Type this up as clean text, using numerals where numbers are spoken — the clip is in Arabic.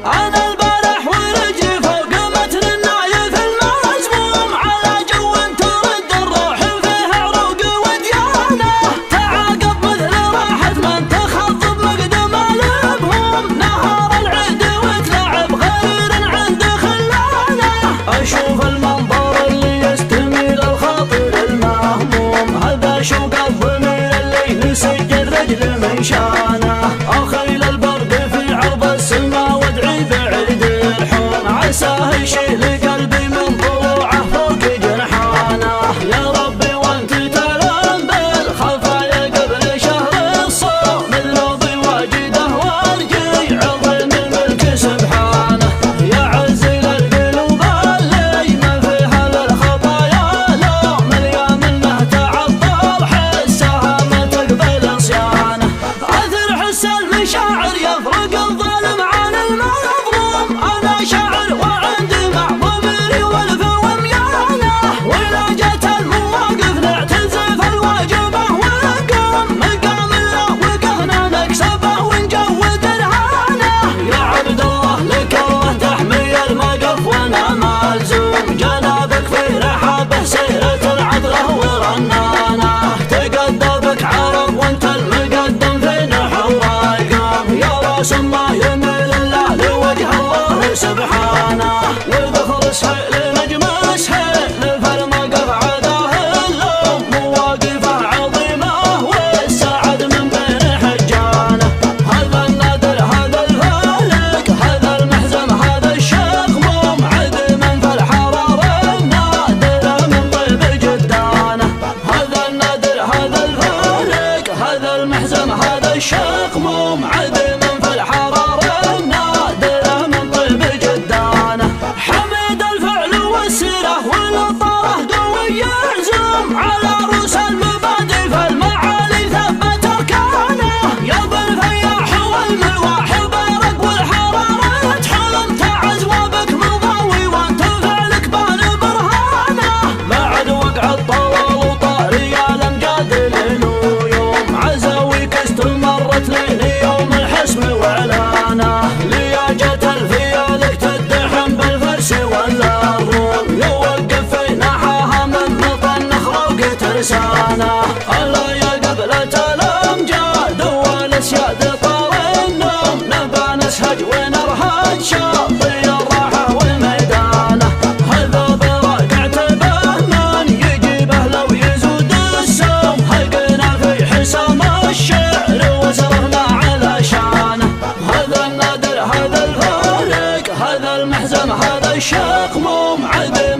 أنا البارح ورجلي فوق متن النايف المسموم، على جو ترد الروح فيه عروق وديانة، تعاقب مثل راحة من تخضب مقدم البهوم، نهار العيد وتلعب غير عند خلانة، أشوف المنظر اللي يستميل الخاطر المهموم، هذا شوق الضمير اللي يسجل رجل من شانه، أخيل البرد في عرض السما وادعي بعيد الحوم، عساه يشيل قلبي من طلوعه فوق جنحانه، يا ربي وانت تلم بالخفايا قبل شهر الصوم، اللوظي واجده وارجي عظيم الملك سبحانه، يا عزيل القلوب اللي ما فيها للخطايا لوم، مليا منه تعطل حسها ما تقبل صيانه، اثر حس المشاعر يفرق الظالم عن المظلوم، انا شاعر وعندي مع ضميري والف وميانه، واذا جت المواقف نعتزف الواجبه ونقوم، مقام الله وقفنا نكسبه ونجود الهانه، يا عبد الله لك الله تحمي المقف وانا ملزوم، جنابك في رحابه سيرة العذره ورنانه، تقدى بك عرب وانت المقدم في نحور القوم، يا راس الله يميل الله لوجه الله سبحانه، والبخر سهيل نجم سهيل فالمقف عداه اللوم، مواقفه عظيمه والسعد من بين حجانه، هذا النادر هذا الفالق هذا المحزم هذا الشخموم، عدما في الحراره النادره من طيب جدانه، هذا النادر هذا الفالق هذا المحزم هذا الشخموم، عدما في الحراره النادره من طيب جدانه، حميد الفعل والسيره والطاره قوي يعزم، على رؤوس المبادئ فالمعالي ثبت اركانه، يا ابو الفياح والملواح بارق والحراره تحلم، تعز وبك مضاوي وانت فعلك بان برهانه، بعد وقع الطوال وطاري الامجاد للويوم، عزاوي كست مرت لي يوم الحسم واعلانه، لياجة الفيالك تدحم بالفرس ولا الروم، يوقف في نحاها من بطن نخروق ترسانه، الله يا قبلة الامجاد والاسياد طار النوم، نبى نسهج ونرهج شاطئ الراحه والميدانه، هذا براقعة بهمان يجيبه لو يزود السوم، هقنا في حسام الشعر وسرنا على شانه، هذا النادر هذا الفارق هذا المحزم هذا الشخموم، عدل